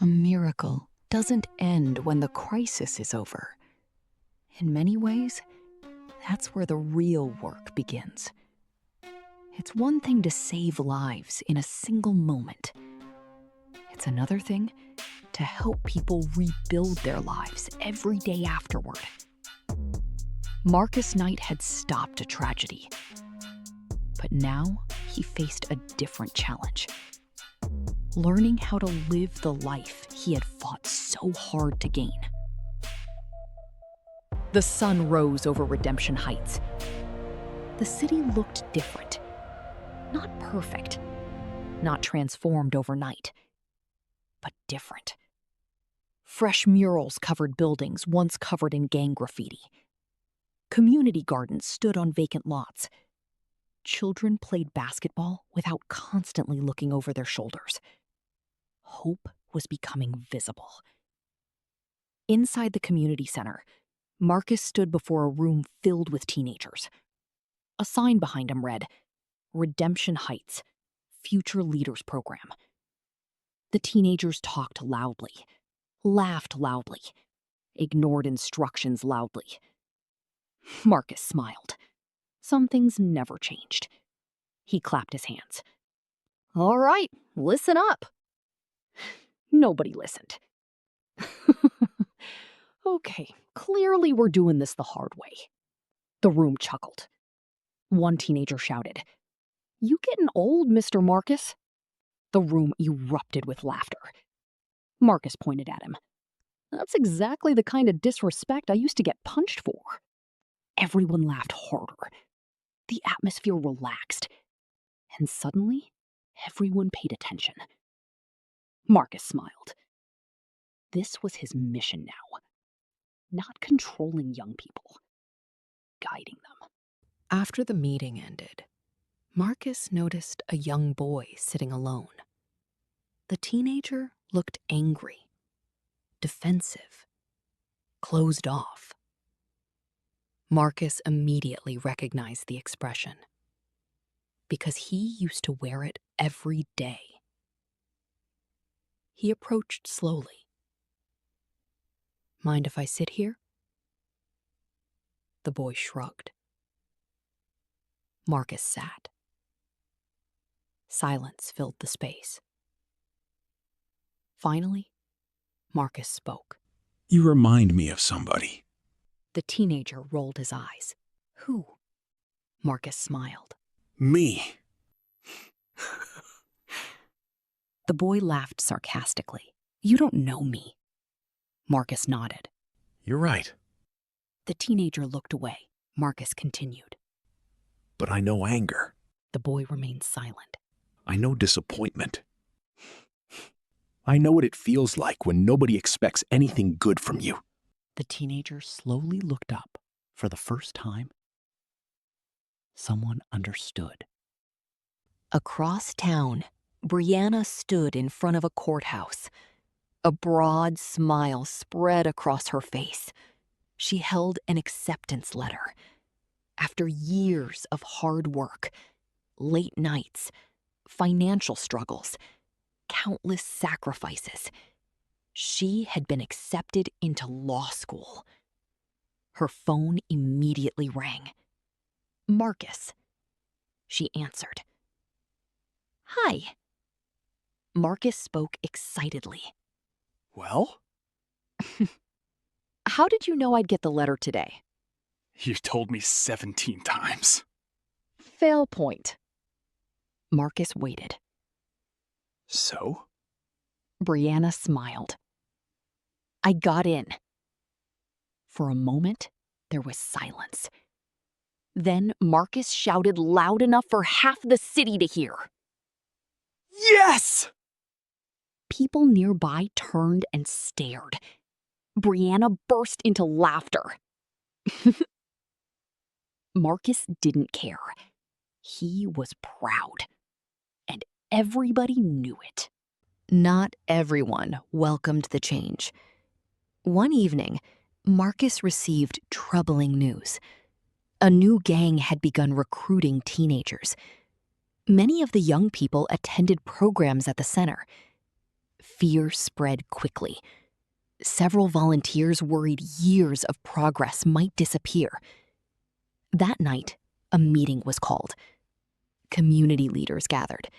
A miracle doesn't end when the crisis is over. In many ways, that's where the real work begins. It's one thing to save lives in a single moment. It's another thing to help people rebuild their lives every day afterward. Marcus Knight had stopped a tragedy, but now he faced a different challenge. Learning how to live the life he had fought so hard to gain. The sun rose over Redemption Heights. The city looked different. Not perfect, not transformed overnight, but different. Fresh murals covered buildings once covered in gang graffiti. Community gardens stood on vacant lots. Children played basketball without constantly looking over their shoulders. Hope was becoming visible. Inside the community center, Marcus stood before a room filled with teenagers. A sign behind him read, Redemption Heights, Future Leaders Program. The teenagers talked loudly, laughed loudly, ignored instructions loudly. Marcus smiled. Some things never changed. He clapped his hands. All right, listen up. Nobody listened. Okay, clearly we're doing this the hard way. The room chuckled. One teenager shouted, You getting old, Mr. Marcus? The room erupted with laughter. Marcus pointed at him. That's exactly the kind of disrespect I used to get punched for. Everyone laughed harder. The atmosphere relaxed. And suddenly, everyone paid attention. Marcus smiled. This was his mission now. Not controlling young people, guiding them. After the meeting ended, Marcus noticed a young boy sitting alone. The teenager looked angry, defensive, closed off. Marcus immediately recognized the expression because he used to wear it every day. He approached slowly. Mind if I sit here? The boy shrugged. Marcus sat. Silence filled the space. Finally, Marcus spoke. You remind me of somebody. The teenager rolled his eyes. Who? Marcus smiled. Me. The boy laughed sarcastically. You don't know me. Marcus nodded. You're right. The teenager looked away. Marcus continued. But I know anger. The boy remained silent. I know disappointment. I know what it feels like when nobody expects anything good from you. The teenager slowly looked up. For the first time, someone understood. Across town, Brianna stood in front of a courthouse. A broad smile spread across her face. She held an acceptance letter. After years of hard work, late nights, financial struggles, countless sacrifices, she had been accepted into law school. Her phone immediately rang. Marcus. She answered. Hi. Marcus spoke excitedly. Well? How did you know I'd get the letter today? You told me 17 times. Fail point. Marcus waited. So? Brianna smiled. I got in. For a moment, there was silence. Then Marcus shouted loud enough for half the city to hear. Yes! People nearby turned and stared. Brianna burst into laughter. Marcus didn't care. He was proud. And everybody knew it. Not everyone welcomed the change. One evening, Marcus received troubling news. A new gang had begun recruiting teenagers. Many of the young people attended programs at the center. Fear spread quickly. Several volunteers worried years of progress might disappear. That night, a meeting was called. Community leaders gathered.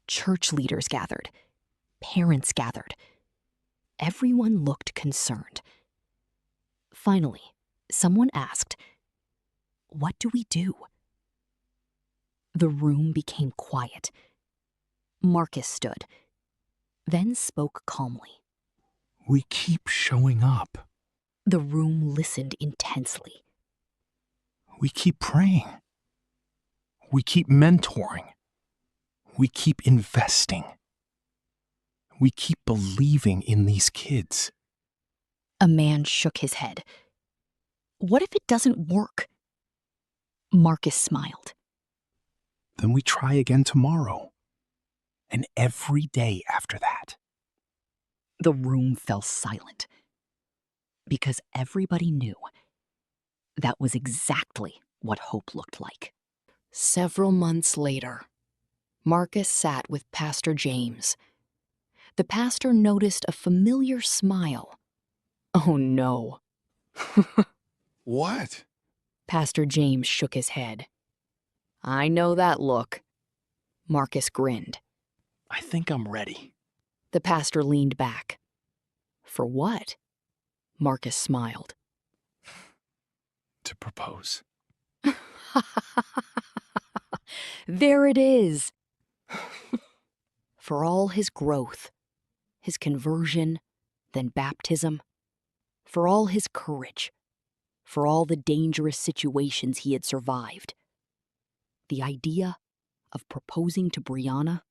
Church leaders gathered. Parents gathered. Everyone looked concerned. Finally, someone asked, "What do we do?" The room became quiet. Marcus stood, then spoke calmly. We keep showing up. The room listened intensely. We keep praying. We keep mentoring. We keep investing. We keep believing in these kids. A man shook his head. "What if it doesn't work?" Marcus smiled. Then we try again tomorrow. And every day after that. The room fell silent because everybody knew that was exactly what hope looked like. Several months later, Marcus sat with Pastor James. The pastor noticed a familiar smile. "Oh no." What? Pastor James shook his head. "I know that look." Marcus grinned. I think I'm ready. The pastor leaned back. "For what?" Marcus smiled. To propose. There it is. For all his growth, his conversion, then baptism, for all his courage, for all the dangerous situations he had survived, the idea of proposing to Brianna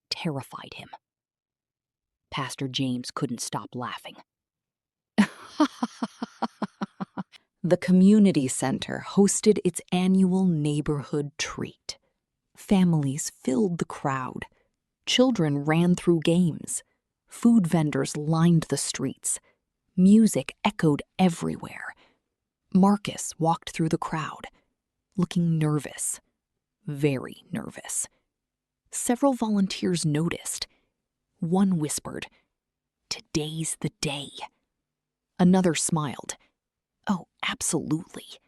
terrified him. Pastor James couldn't stop laughing. The community center hosted its annual neighborhood treat. Families filled the crowd. Children ran through games. Food vendors lined the streets. Music echoed everywhere. Marcus walked through the crowd, looking nervous, very nervous. Several volunteers noticed. One whispered, "Today's the day." Another smiled. "Oh, absolutely."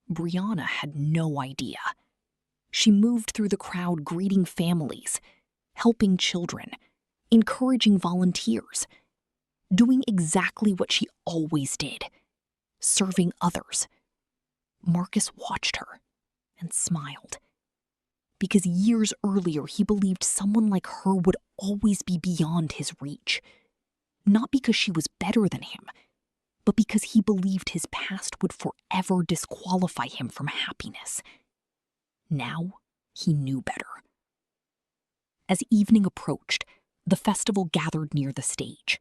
Brianna had no idea. She moved through the crowd greeting families, helping children, encouraging volunteers, doing exactly what she always did, serving others. Marcus watched her and smiled. Because years earlier he believed someone like her would always be beyond his reach. Not because she was better than him, but because he believed his past would forever disqualify him from happiness. Now he knew better. As evening approached, the festival gathered near the stage.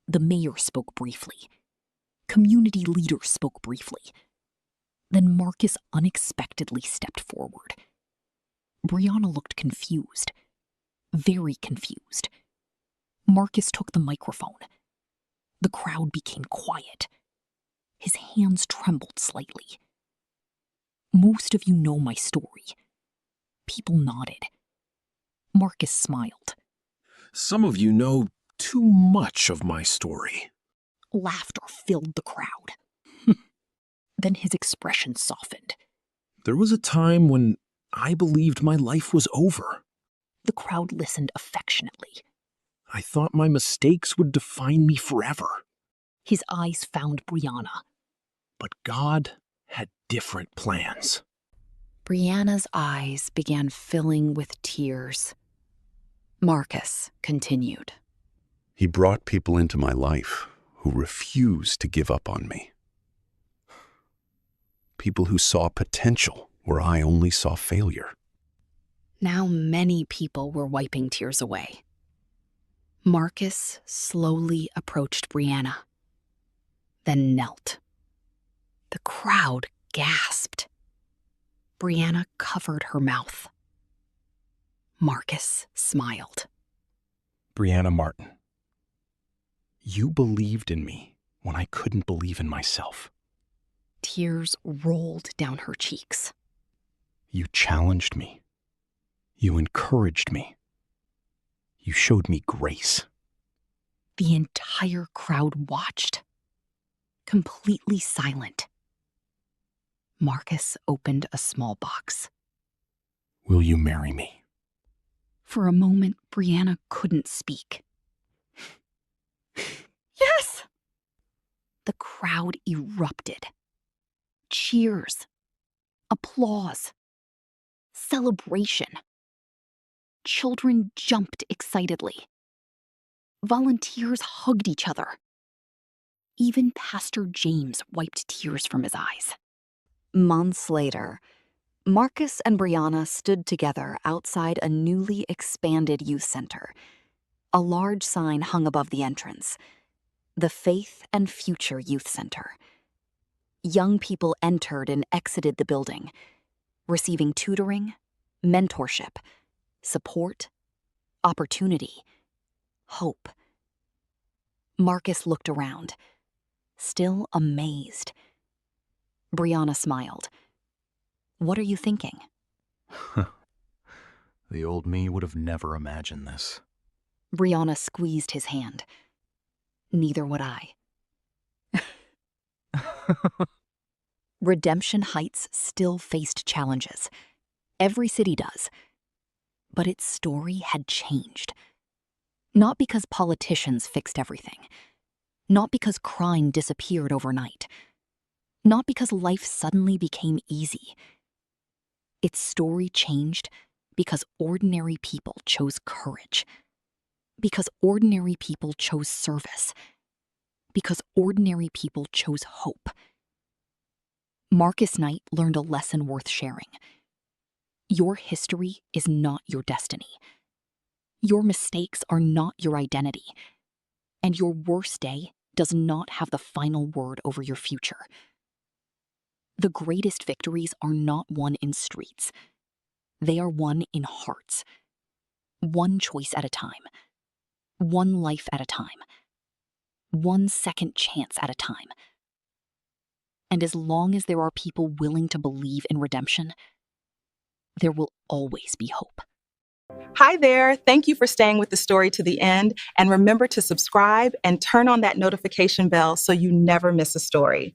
The mayor spoke briefly. Community leaders spoke briefly. Then Marcus unexpectedly stepped forward. Brianna looked confused, very confused. Marcus took the microphone. The crowd became quiet. His hands trembled slightly. "Most of you know my story." People nodded. Marcus smiled. Some of you know too much of my story. Laughter filled the crowd. Then his expression softened. There was a time when I believed my life was over. The crowd listened affectionately. I thought my mistakes would define me forever. His eyes found Brianna. But God had different plans. Brianna's eyes began filling with tears. Marcus continued. He brought people into my life who refused to give up on me. People who saw potential where I only saw failure. Now many people were wiping tears away. Marcus slowly approached Brianna, then knelt. The crowd gasped. Brianna covered her mouth. Marcus smiled. Brianna Martin, you believed in me when I couldn't believe in myself. Tears rolled down her cheeks. You challenged me. You encouraged me. You showed me grace. The entire crowd watched, completely silent. Marcus opened a small box. Will you marry me? For a moment, Brianna couldn't speak. Yes! The crowd erupted. Cheers, applause, celebration. Children jumped excitedly. Volunteers hugged each other. Even Pastor James wiped tears from his eyes. Months later, Marcus and Brianna stood together outside a newly expanded youth center. A large sign hung above the entrance: the Faith and Future Youth Center. Young people entered and exited the building, receiving tutoring, mentorship, support, opportunity, hope. Marcus looked around, still amazed. Brianna smiled. What are you thinking? The old me would have never imagined this. Brianna squeezed his hand. Neither would I. Redemption Heights still faced challenges. Every city does. But its story had changed. Not because politicians fixed everything. Not because crime disappeared overnight. Not because life suddenly became easy. Its story changed because ordinary people chose courage. Because ordinary people chose service. Because ordinary people chose hope. Marcus Knight learned a lesson worth sharing. Your history is not your destiny. Your mistakes are not your identity. And your worst day does not have the final word over your future. The greatest victories are not won in streets. They are won in hearts. One choice at a time. One life at a time. One second chance at a time. And as long as there are people willing to believe in redemption, there will always be hope. Hi there. Thank you for staying with the story to the end. And remember to subscribe and turn on that notification bell so you never miss a story.